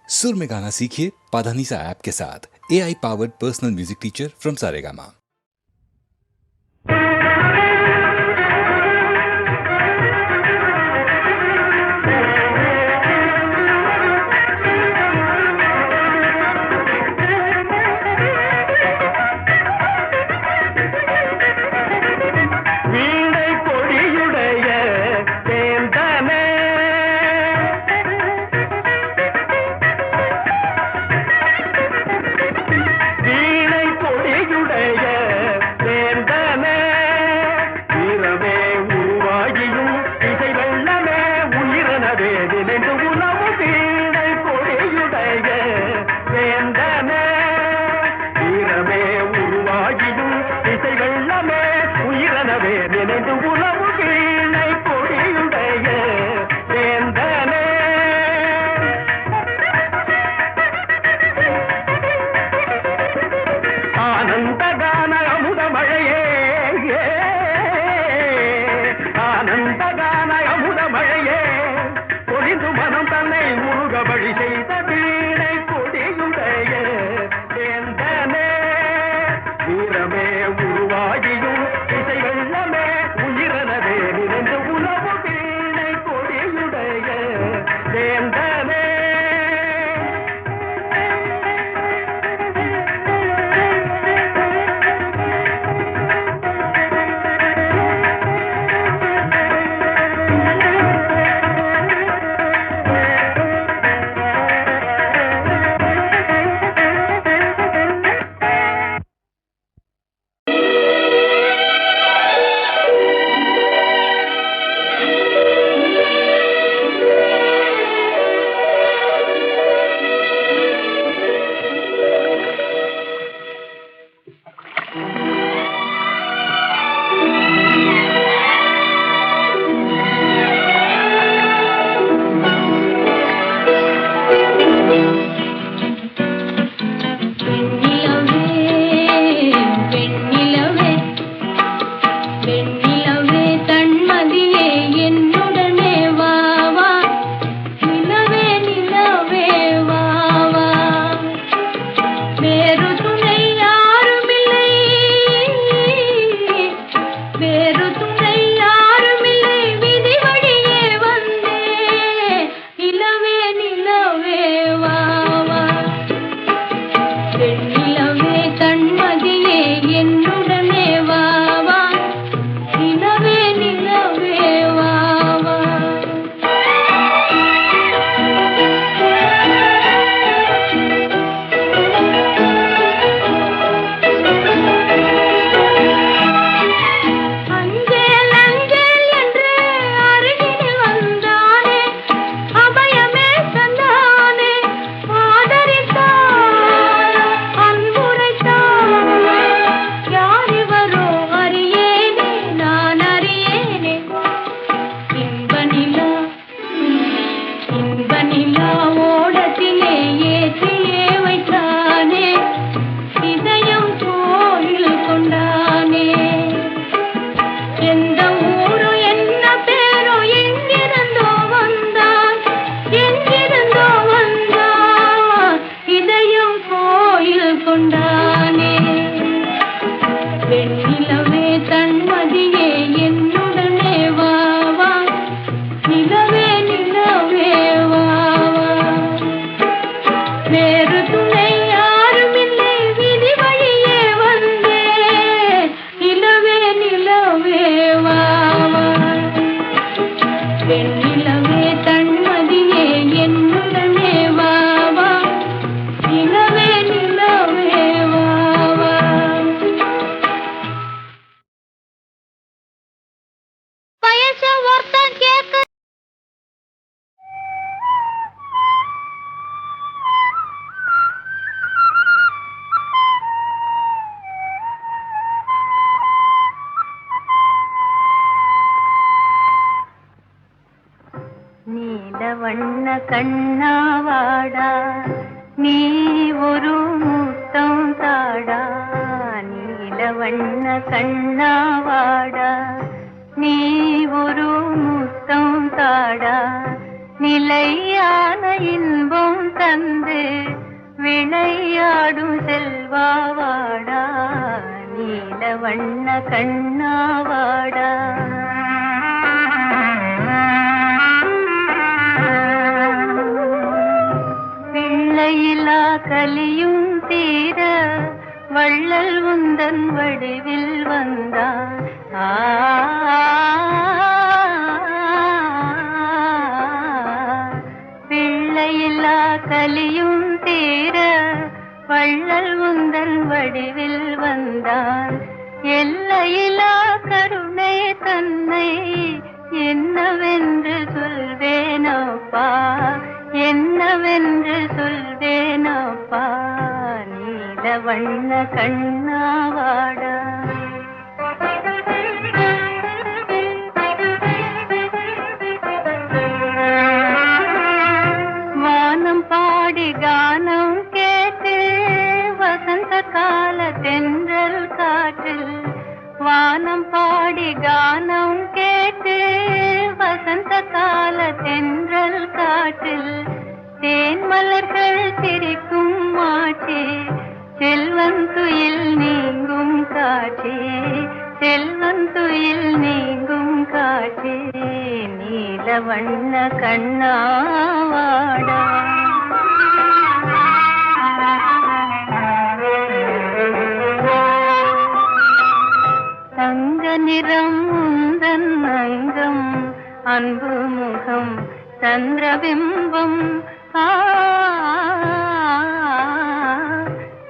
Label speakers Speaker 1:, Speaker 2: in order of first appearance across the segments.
Speaker 1: सुर में गाना सीखिए पाधानीसा ऐप के साथ। AI powered personal music teacher from Saregama.
Speaker 2: வண்ண கண்ணாவாடா நீ ஒரு முத்தம் தாடா நீல வண்ண கண்ணாவாடா நீ ஒரு முத்தம் தாடா நிலையான இன்பம் தந்த வண்ண கண்ணாவாடா பிள்ளையிலா கலியும் தீர வள்ளல் உந்தன் வடிவில் வந்தான் பிள்ளையிலா கலியும் தீர வள்ளல் உந்தன் வடிவில் வந்தான் எல்லையிலா கருணை தன்னை என்னவென்று சொல்வேனப்பா என்னவென்று சொல்வேனப்பா நீல வண்ண கண்ணாவாடா வானம் பாடி கானம் கேட்டு வசந்த கால தென்றல் காற்றில் வானம் பாடி கானம் கேட்டு வசந்த கால தென்றல் காற்றில் தேன் மலர்கள் சிரிக்கும் மாற்றே செல்வன் துயில் நீங்கும் காற்றே செல்வன் துயில் நீங்கும் காற்றே நீல வண்ண கண்ணாவாடா தங்க நிறம் உந்தன் அங்கம் அன்பு முகம் சந்திரபிம்பம்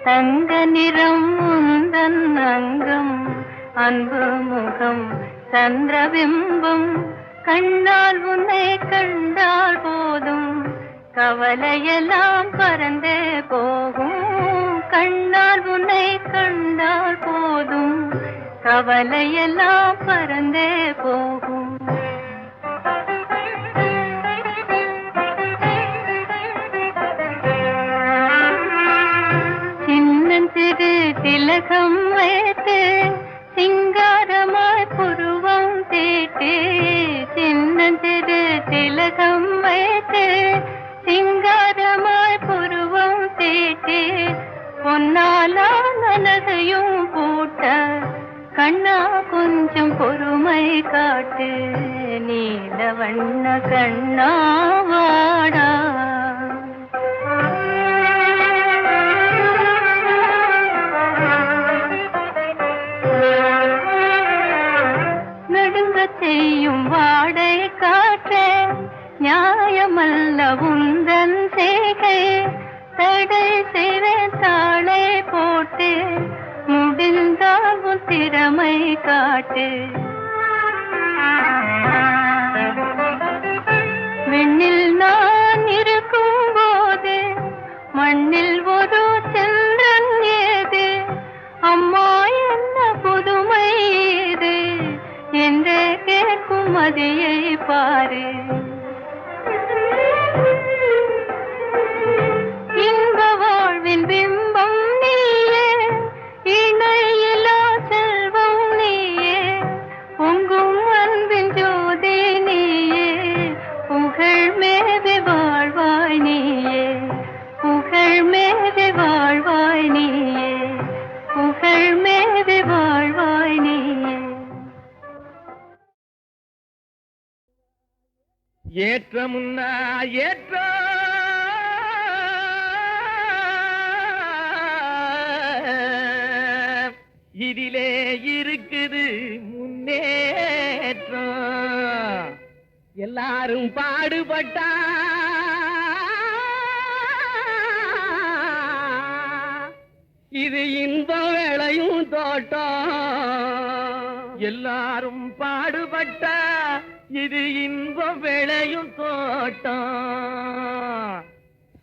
Speaker 2: தங்க நிறம் உந்தன் அங்கம் அன்பு முகம் சந்திரபிம்பம் கண்ணால் உன்னை கண்டால் போதும் கவலையெல்லாம் பறந்தே போகும் கண்ணால் உன்னை கண்டால் போதும் கவலையெல்லாம் பறந்தே போகும் சின்னஞ்சிறு திலகம் வைத்து சிங்காரமாய் புருவம் தீட்டு சின்னஞ்சிறு திலகம் வைத்து சிங்காரமாய் புருவம் தீட்டு பொன்னாலா மனதையும் பூட்ட கண்ணா கொஞ்சம் பொறுமை காட்டு நீல வண்ண கண்ணாவாடா நடுங்க செய்யும் வாடை காற்றே நியாயமல்ல உந்தன் செய்கை தடை செய்வேன் தாளை போட்டு முடிந்தால் உன் திறமை காட்டு விண்ணில் நான் இருக்கும் போது மண்ணில் ஒரு சந்திரன் ஏது அம்மா என்ன புதுமை இது என்றே கேட்கும் மதியை பாரு இன்ப வாழ்வின் பிம்பம் நீயே இணையிலா செல்வம் நீயே பொங்கும் அன்பின் ஜோதி நீயே புகழ் மேவி வாழ்வாய் நீயே புகழ் மேவி வாழ்வாய் நீயே புகழ் மேவி வாழ்வாய் நீயே
Speaker 3: ஏற்றமுன்னா ஏற்ற இதிலே இருக்குது முன்னேற்றம் எல்லாரும் பாடுபட்டா இது இன்பம் விளையும் தோட்டம் எல்லாரும் பாடுபட்டா இது இன்பம் விளையும் தோட்டம்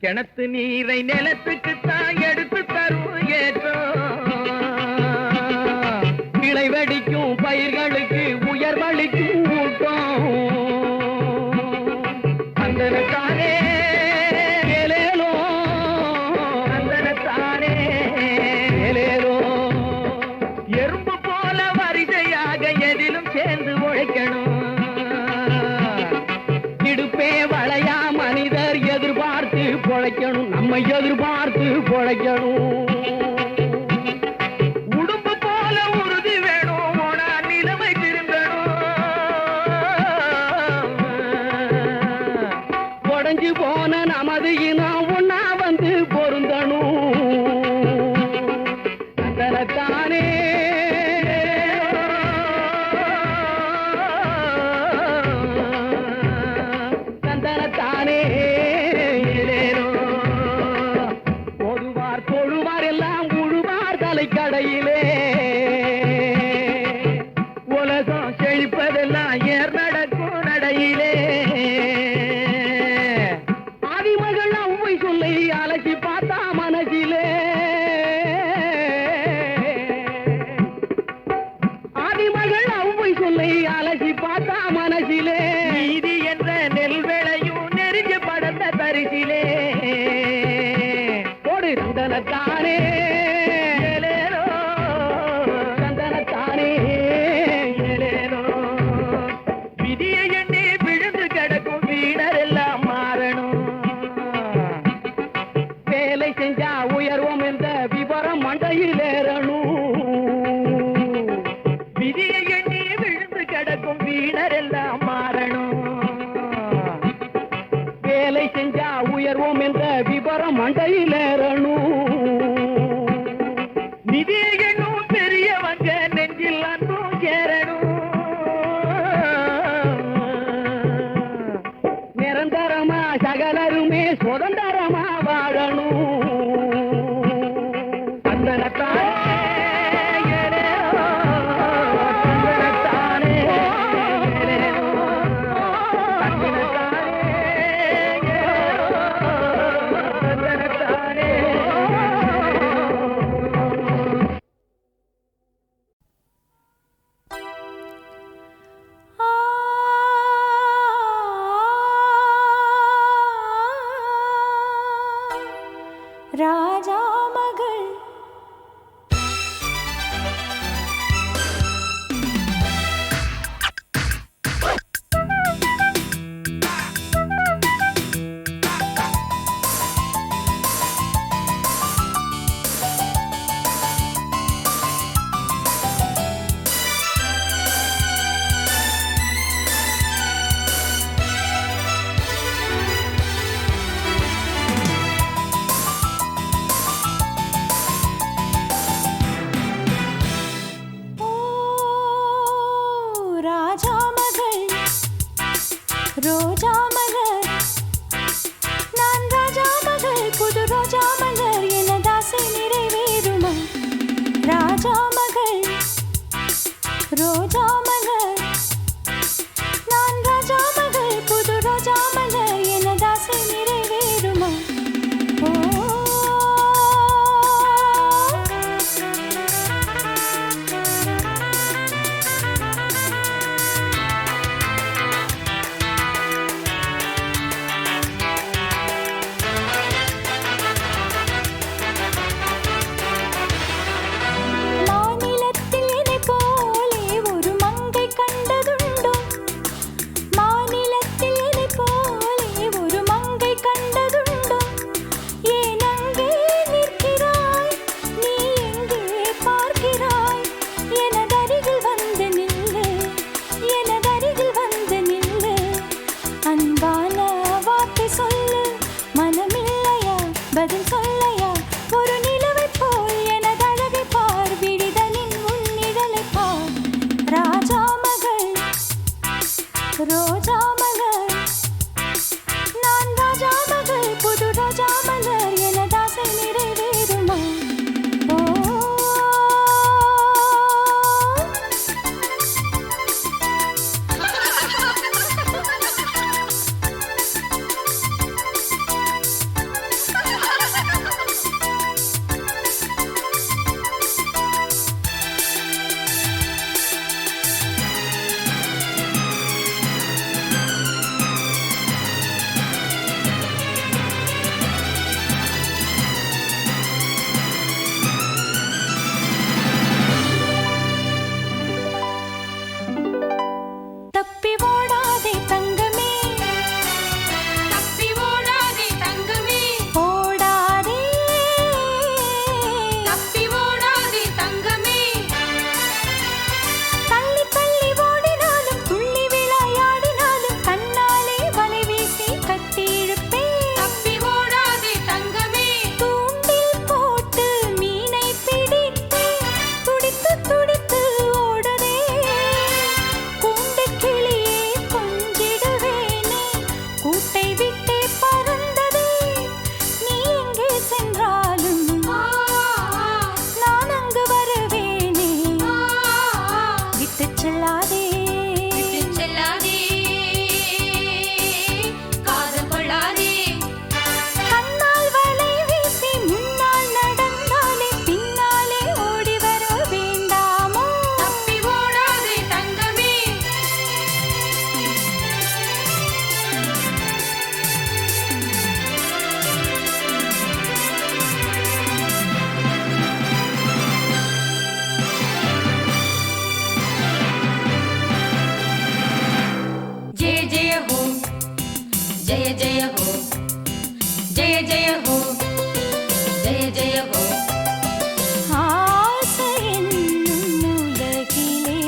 Speaker 3: கிணத்து நீரை நிலத்துக்குத்தான் எடுத்து தரும் ஏற்றம் கிளை வெடிக்கும் பயிர்களுக்கு உயர்வளிக்கும் ஊட்டம் அந்தனத்தானே ஏலேலோ அந்தனத்தானே ஏலேலோ எறும்பு போல வரிசையாக எதிலும் சேர்ந்து உழைக்கணும் இடுப்பே வளையா மனிதர் எதிர்பார்த்து பொழைக்கணும் நம்ம எதிர்பார்த்து பொழைக்கணும் உடும்பு போல உறுதி வேணும் நான் ஒன்னா வந்து பொருந்தணும் தனத்தானே தந்தனத்தானே பொதுவார் தொழுவார் எல்லாம் உழுவார் தலைக்கடையிலே உலகம் செழிப்பதெல்லாம் ஏர் நடக்கும் நடையிலே ஆதிமகள் அவ்வை சொல்லை அலசி பார்த்தா மனசிலே ஆதிமகள் அவ்வை சொல்லை அலசி பார்த்தா மனசிலே நீதி என்ற நெல் விளையும் நெருங்கி படந்த பரிசிலே போடு தந்தனத்தானே தந்தனத்தானே விதியை எண்ணி விழுந்து கிடக்கும் வீணர் எல்லாம் மாறணும் வேலை செஞ்சா உயர்வோம் என்ற விவரம் மண்டையில் ஏறணும் விதியை எண்ணி விழுந்து கிடக்கும் வீணர் எல்லாம் மாறணும் வேலை செஞ்சா உயர்வோம் என்ற விவரம் மண்டையில் ஏறணும் நிதியை எண்ணும் பெரியவங்க நெஞ்சில் அன்பும் சேரணும் நிரந்தரமா சகலருமே சுதந்திரமா வாழணும் தந்தனத்தானே
Speaker 4: ராஜா மகள் ராஜா மகள் ரோஜா மலர் நான் ராஜா மகள் புது ரோஜா மலர் எனதாசை நிறைவேறுமா ராஜா மகள் ரோஜா மலர் நான் ராஜா மகள் புது ரோஜா மலர் எனதாசை நிறைவேறுமா பதில் சொல்லையா ஒரு நிலவை போல் எனது அழகை பார் விடிதலின் உன்னிடலை பார் ராஜா மகள் ரோஜா மலர் நான் ராஜா மகள் புது ரோஜா மலர் எனதாசை நிறைவேறுமா
Speaker 5: ஜெய ஹோ ஜெய ஜெய ஹோ.
Speaker 4: ஆசை என்னும் உலகிலே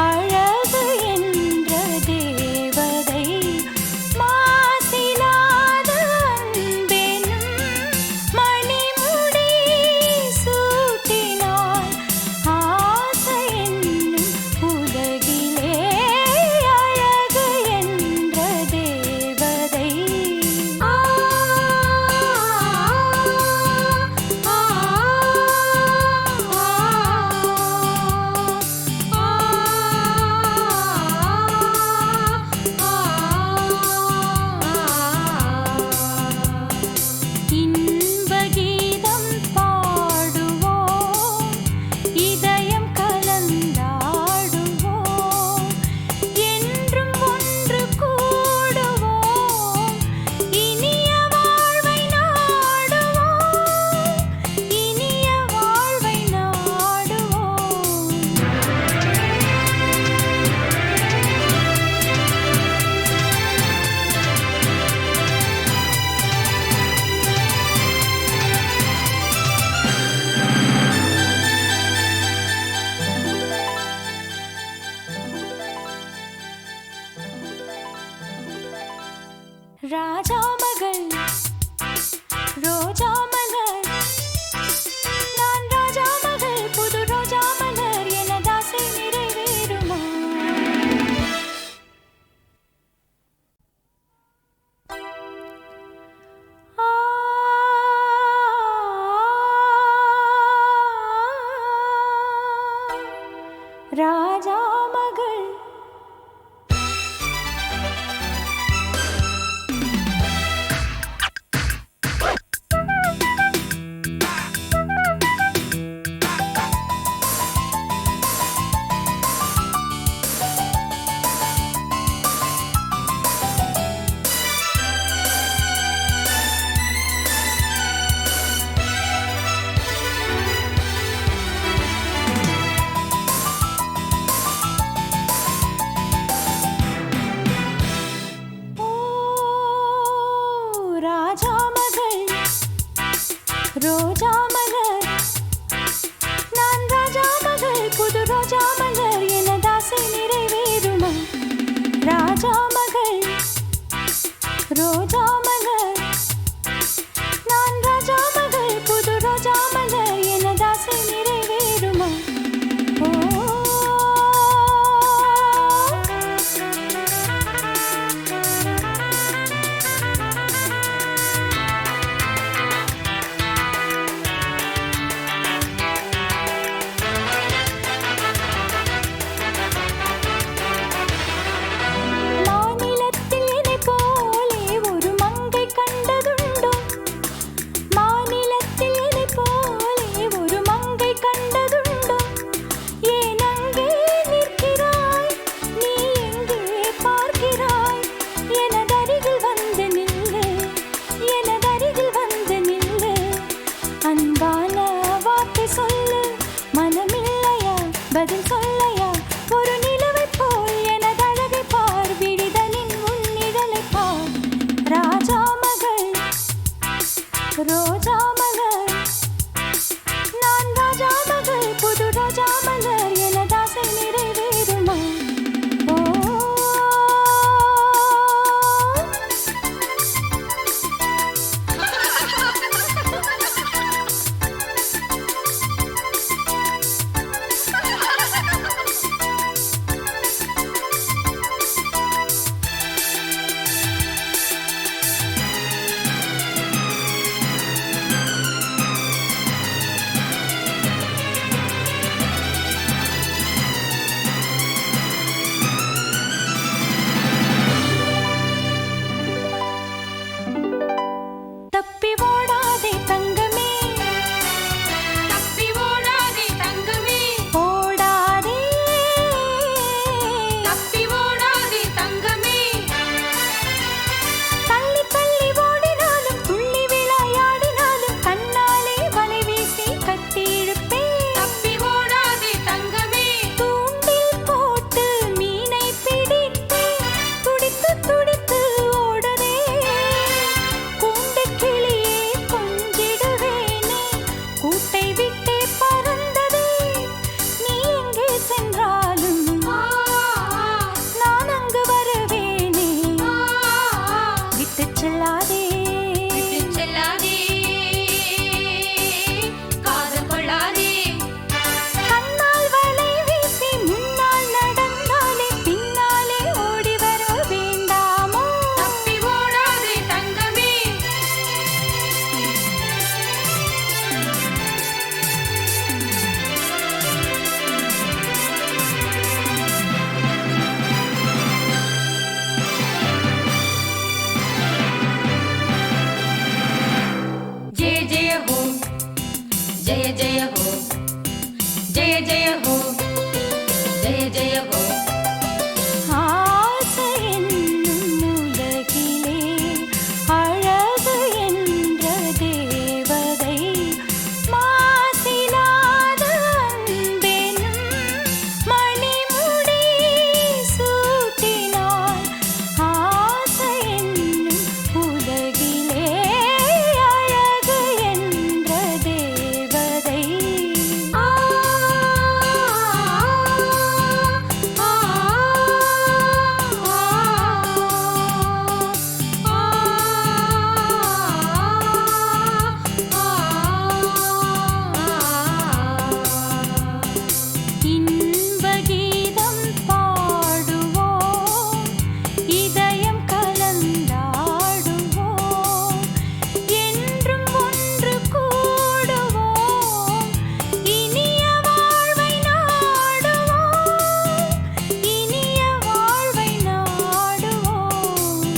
Speaker 4: அழகு என்ற தேவதை மாசிலாத அன்பெனும் மணிமுடி சூட்டினாள். ஆசை என்னும் உலகிலே அழகு என்ற தேவதை. இன்ப கீதம் பாடுவோம், இதயம் கலந்தாடுவோம், என்றும் ஒன்று கூடுவோம், இனிய வாழ்வை நாடுவோம், இனிய வாழ்வை நாடுவோம். ராஜா மகள் ரோஜா மலர், நான் ராஜா மகள் புது ரோஜா மலர், எனதாசை நிறைவேறுமா? ராஜா மகள் ராஜா மகள் ரோஜா மலர், நான் ராஜா மகள் புது ரோஜா மலர், எனதாசை நிறைவேறுமா? ராஜா மகள் ரோஜா மலர், நான் ராஜா மகள் புது ரோஜா மலர், எனதாசை நிறைவேறுமா? மாநிலத்தில் என்னை போலே ஒரு மங்கை கண்டதுண்டோ? மாநிலத்தில் என்னை போலே ஒரு மங்கை கண்டதுண்டோ? ஏன் அங்கே நிற்கிறாய், நீ எங்கே பார்க்கிறாய்? எனதருகில் வந்து நில்லு, எனதருகில் வந்து நில்லு, அன்பான வார்த்தை சொல்லு, மனமில்லையா பதில் சொல்லையா? ஒரு நிலவை போல் எனதழகை பார், விழிதலின் உன்னிழலை பார். ராஜா மகள் ரோஜா மலர், நான் ராஜா மகள் புது ரோஜா மலர், எனதாசை நிறைவேறுமா?
Speaker 5: जय जय हो जय जय हो जय जय हो
Speaker 4: ஆசை என்னும் உலகிலே அழகு என்ற தேவதை மாசிலாத அன்பெனும் மணிமுடி சூட்டினாள். ஆசை என்னும் உலகிலே அழகு என்ற தேவதை இன்ப கீதம் பாடுவோம், இதயம் கலந்தாடுவோம், என்றும் ஒன்று கூடுவோம், இனிய வாழ்வை நாடுவோம், இனிய வாழ்வை நாடுவோம்.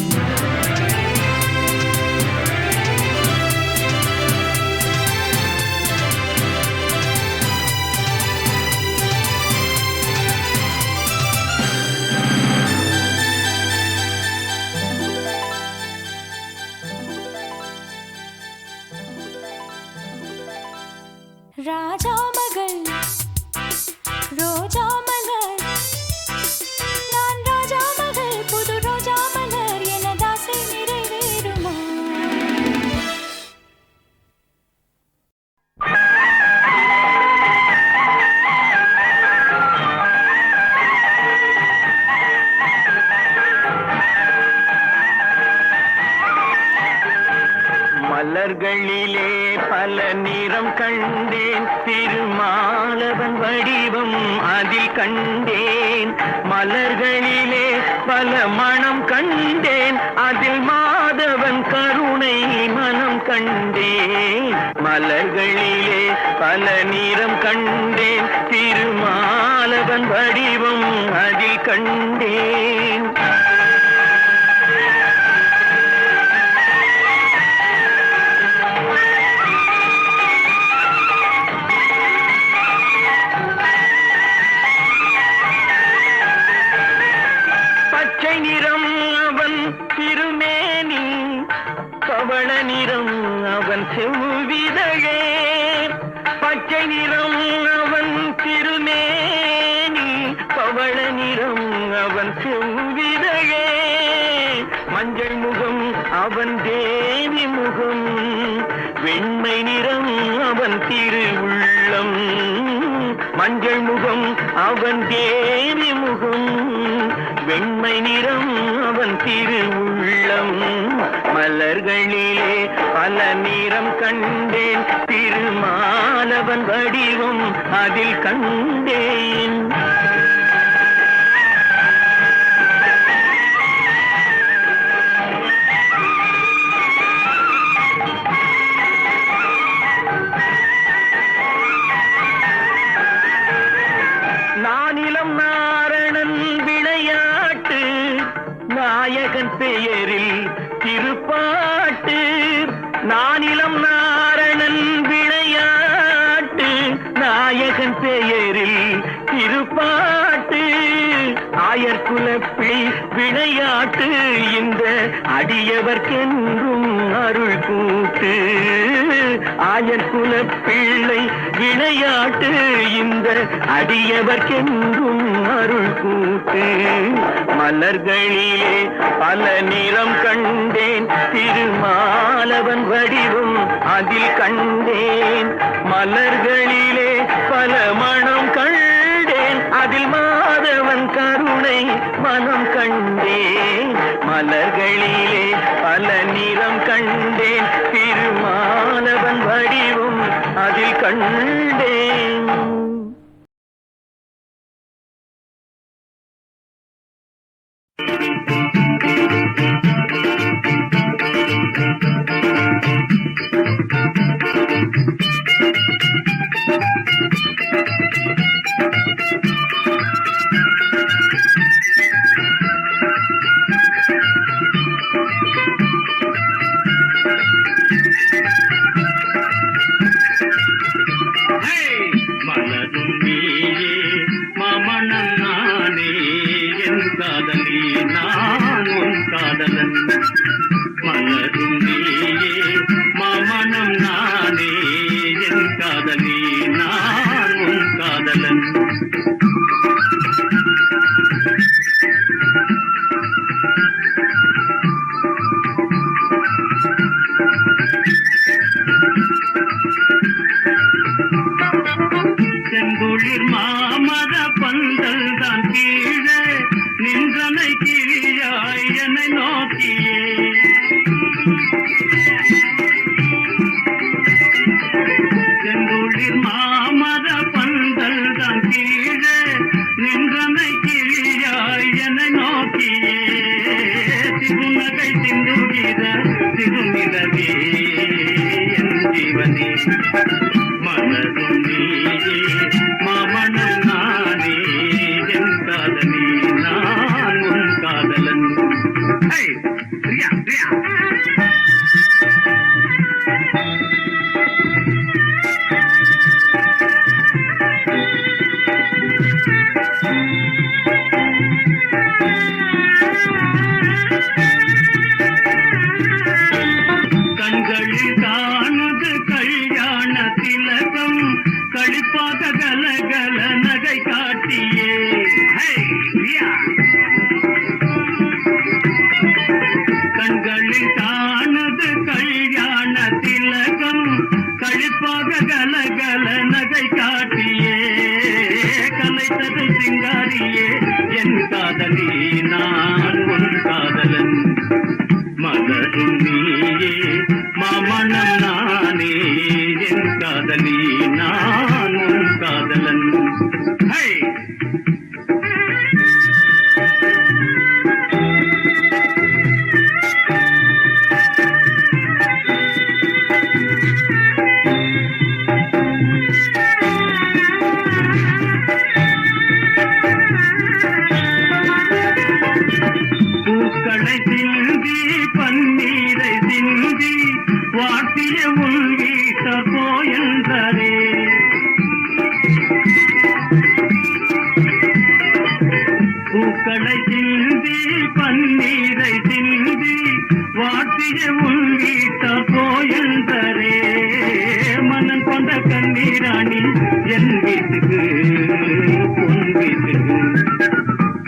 Speaker 4: ராஜா மகள் ரோஜா மலர், நான் ராஜா மகள் புது ரோஜா மலர், எனதாசை நிறைவேறுமா?
Speaker 3: மலர்களிலே பல நிறம் கண்டேன், திருமாலவன் வடிவம் அதில் கண்டேன். மலர்களிலே பல மனம் கண்டேன், அதில் மாதவன் கருணை மனம் கண்டேன். மலர்களிலே பல நிறம் கண்டேன், திருமாலவன் வடிவம் அதில் கண்டேன். பச்சை நிறம் அவன் திருமேனி, பவள நிறம் அவன் செவ்விதழே. பச்சை நிறம் அவன் திருமேனி, பவள நிறம் அவன் செவ்விதழே. மஞ்சள் முகம் அவன் தேவி முகம், வெண்மை நிறம் அவன் திருவுள்ளம். மஞ்சள் முகம் அவன் தேவி முகம், வெண்மை நிறம் அவன் திருவுள்ளம். மலர்களிலே பல நிறம் கண்டேன், திருமாலவன் வடிவம் அதில் கண்டேன். நானிலம் நாரணன் விளையாட்டு, நாயகன் பெயரில் திருப்பாட்டு. நானிலம் நாரணன் விளையாட்டு, நாயகன் பெயரில் திருப்பாட்டு. ஆயர்குலப்பிள்ளை விளையாட்டு, இந்த அடியவர்க்கென்றும் அருள் கூட்டு. ஆயர்குலப்பிள்ளை விளையாட்டு, இந்த அடியவர்க்கென்றும் அருள் கூட்டு. மலர்களிலே பல நிறம் கண்டேன், திருமாலவன் வடிவம் அதில் கண்டேன். மலர்களிலே பல மனம் கண்டேன், அதில் மாதவன் கருணை மனம் கண்டேன். மலர்களிலே பல நிறம் கண்டேன், திருமாலவன் வடிவம் அதில் கண்டேன். கதிர் மாமர பந்தல் தான் கீழே நின்றனை கிளியாய் என நோக்கியே திருநகை சிந்துகிற திருநிலவே என் ஜீவனே மலரும் நீயே மாமணம் நானே என் காதலி நான் உன் காதலன். ஹே பிரியா பிரியா கண்களில் காணுது கல்யாண திலகம் களிப்பாக கலகல நகை காட்டியே. ஹே, பிரியா. கண்களில் காணுது கல்யாண திலகம் களிப்பாக கலகல நகை காட்டியே கலைத்தது சிங்காரியே என் காதலி நான் உன் காதலன் மலரும் நீயே மாமணம் நானே என் காதலி நான் உன் காதலன். ஹே பூக்களை சிந்தி பன்னீரை சிந்தி வாட்டிய உள் வீட்ட போயன்றரே பூக்களை சிந்தி பன்னீரை சிந்தி வாட்டிய உள் வீட்ட போயன்றரே மனம் கொண்ட கண்ணீராணி என் வீட்டுக்கு பொன் வீட்டுக்கு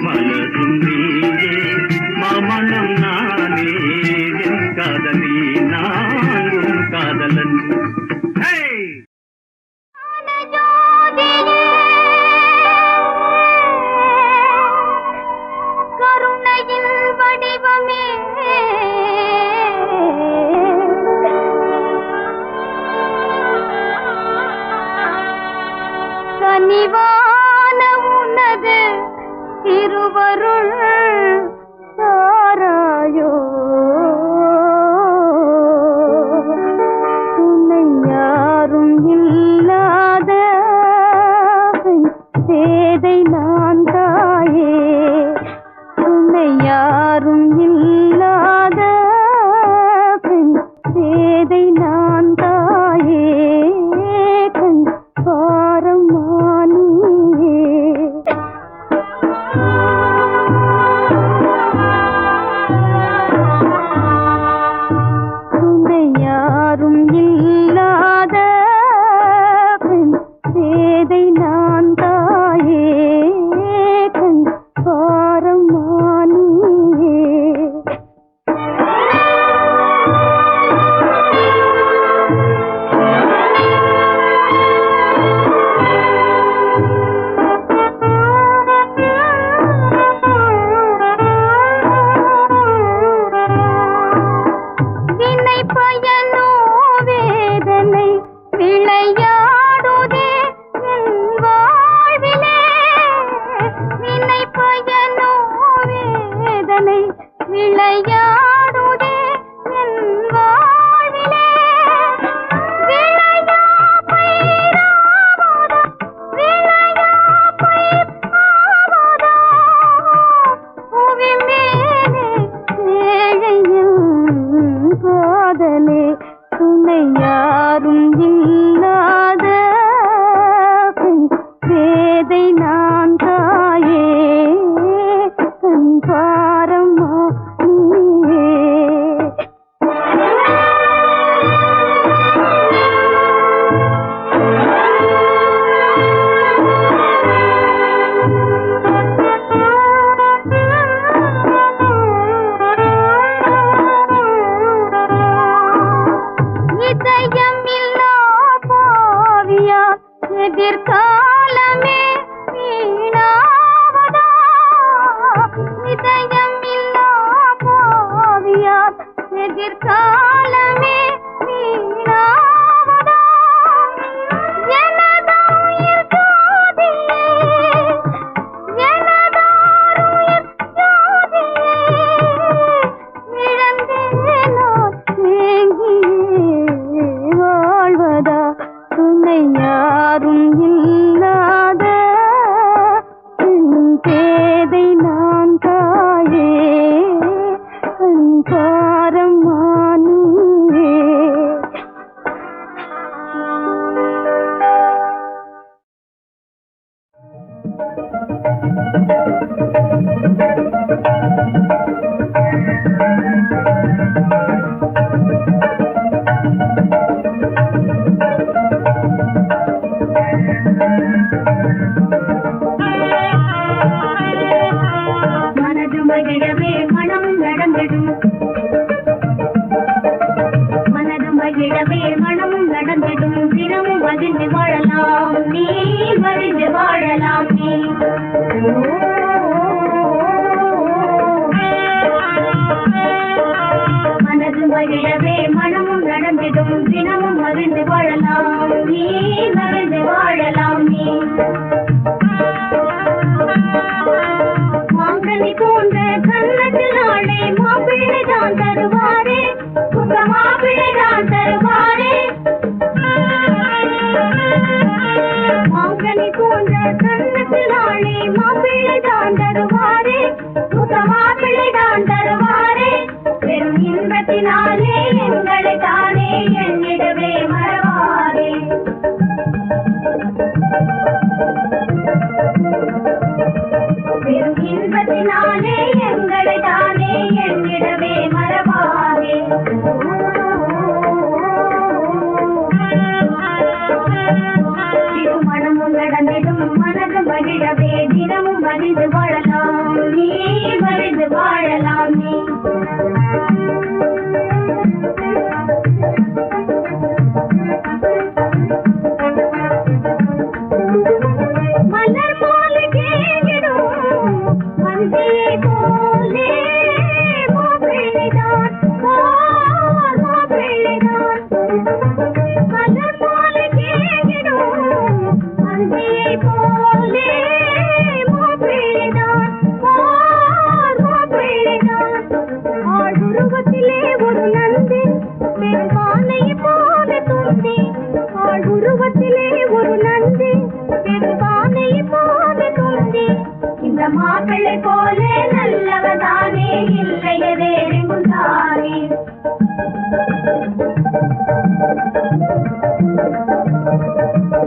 Speaker 3: மலரும் நீயே மாமணம் நானே என் காதலி நான் உன் காதலன். ஹே
Speaker 2: கருணையின் வடிவமே கனிவான உனது திருவருள் தாராயோ துணை யாரும் இல்லாத சேதை நான் தாயே துணை யாரும் இல்லாத சேதை நான் தாயே கண் பாரமானியே. துணை யாரும் இல்லாத சேதை நான் தாயே கண் பாரமானியே. வினை பயனோ வேதனை விளையாடுதே என் வாழ்விலே வினை பயனோ வேதனை விளையாடுதே என் வாழ்விலே விளையா பயிராவதா விளையா பயிராவதா புவி மேலே ஏழையின் காதலே துணை யாரும் இல்லாத வேதை நான் தாயே கண் பாரமா நீயே. இதயமில்லா பாவியா எதிர்காலமே வீணாவதா இதயமில்லா பாவியா எதிர்காலமே வீணாவதா என் மனது மகிழவே மனமும் நடந்திடும் தினமும் மகிழ்ந்து வாழலாம் நீ மகிழ்ந்து வாழலாம் நீ மாங்கனி போன்ற கண்ணத்தில் நாளே மாப்பிள்ளை தான் தருவாரே புத்த மாப்பிள்ளை தான் தருவாரே மாங்கனி போன்ற கண்ணத்தில் நாளே மாப்பிள்ளை தான் தருவாரே புத்த மாப்பிள்ளை தான் தருவாரே பெரும் இன்பத்தினாலே எங்களை தானே எண்ணிடவே மறவாரே பெரும் இன்பத்தினாலே எங்களை தானே எண்ணிடவே மறவாரே திருமணமும் நடந்திடும் மனது மகிழவே தினமும் மகிழ்ந்து வாழலாம் நீ மகிழ்ந்து வாழலாம் நீ மலர் போல கேங்கிடும் மந்தியை போலே மாப்பிள்ளைதான் மாப்பிள்ளைதான் மலர் போல கேங்கிடும் மந்தியை போலே மாப்பிள்ளைதான் மாப்பிள்ளைதான் ஆளுருவத்திலே ஒரு நந்தி பெருமானை போல தோன்றி ஆளுருவத்திலே ஒரு நந்தி பெருமானை போல தோன்றி இந்த மாப்பிள்ளை போல நல்லவதானே இல்லையே வேறெங்கும் தானே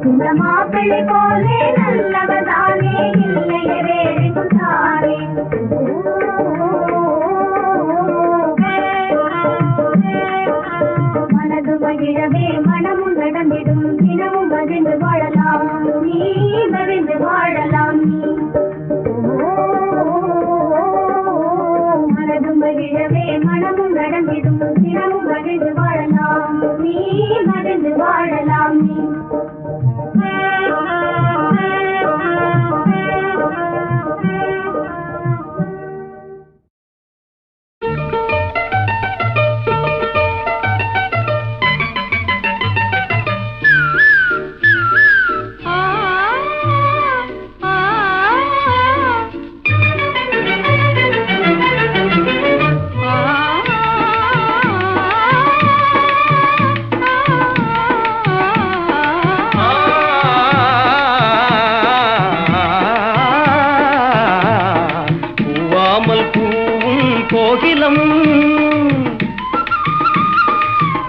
Speaker 2: இந்த மாப்பிள்ளை போல நல்லவதானே இல்லையே வேறெங்கும் தானே மனது மகிழவே மனமும் நடந்திடும் தினமும் மகிழ்ந்து வாழலாம் நீ மகிழ்ந்து வாழலாம் நீ மனது மகிழவே மனமும் நடந்திடும் தினமும் மகிழ்ந்து வாழலாம் நீ மகிழ்ந்து வாழலாம் நீ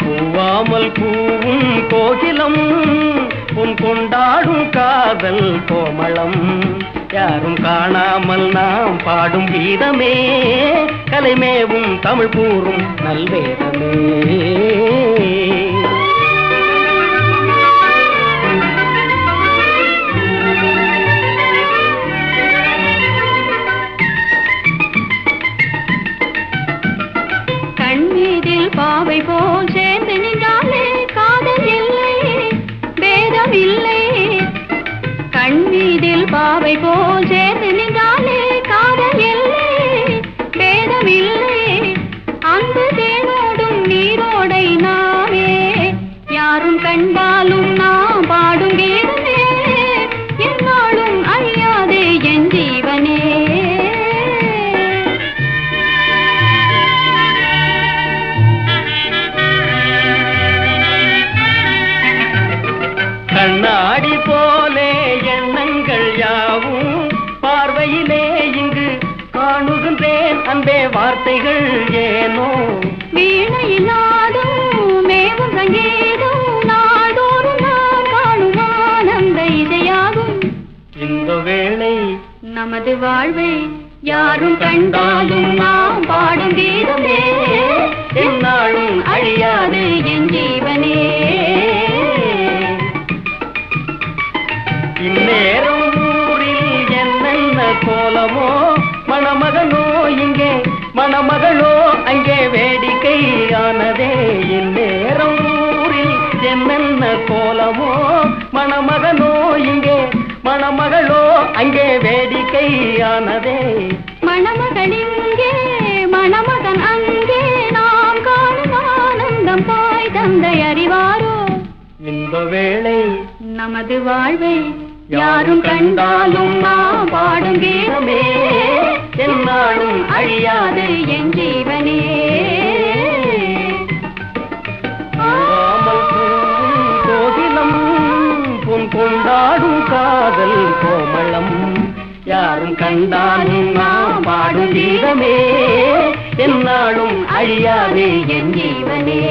Speaker 3: பூவாமல் பூவும் கோகிலம் உன் கொண்டாடும் காதல் கோமளம் யாரும் காணாமல் நாம் பாடும் கீதமே கலைமேவும் தமிழ் கூறும் நல்வேதமே
Speaker 2: கண்மீதில் பாவை போல் சேர்ந்து நின்றாலே காதல் இல்லை பேதம் இல்லை கண்மீதில் பாவை போல் சேர்ந்து நின்றாலே காதல் இல்லை பேதம் இல்லை அன்பு தேனோடும் நீரோடை நாமே யாரும் கண்டாலும் நாம் பாடும் கீதமே என்னாலும் அழியாதே என் ஜீவனே
Speaker 3: கண்ணாடி போலே எண்ணங்கள் யாவும் பார்வையிலே இங்கு காணுகின்றேன் அன்பே வார்த்தைகள் ஏனோ
Speaker 2: வீணையினாலும் மேவும் சங்கீதம் நாடோறும் நாம் காணும் ஆனந்த இசையாகும்
Speaker 3: இந்த வேளை
Speaker 2: நமது வாழ்வை யாரும் கண்டாலும் நாம் பாடும் கீதமே
Speaker 3: என்னாலும்
Speaker 2: அழியாது என் ஜீவனே
Speaker 3: இந்நேரம் ஊரில் என்னென்ன கோலமோ மணமகனோ இங்கே மணமகளோ அங்கே வேடிக்கையானதே இந்நேரம் ஊரில் என்னென்ன கோலமோ மணமகனோ இங்கே மணமகளோ அங்கே வேடிக்கையானதே.
Speaker 2: மணமகள் இங்கே மணமகன் அங்கே நாம் காணும் ஆனந்தம் தாய் தந்தை அறிவாரோ.
Speaker 3: இந்த வேளை
Speaker 2: நமது வாழ்வை யாரும் கண்டாலும் நாம் பாடும் கீதமே என்னாலும் அழியாது என் ஜீவனே.
Speaker 3: கோகிலம் பொன் கொண்டாடும் காதல் கோமளம் யாரும் கண்டாலும் நாம் பாடும் கீதமே என்னாலும் அழியாது என் ஜீவனே.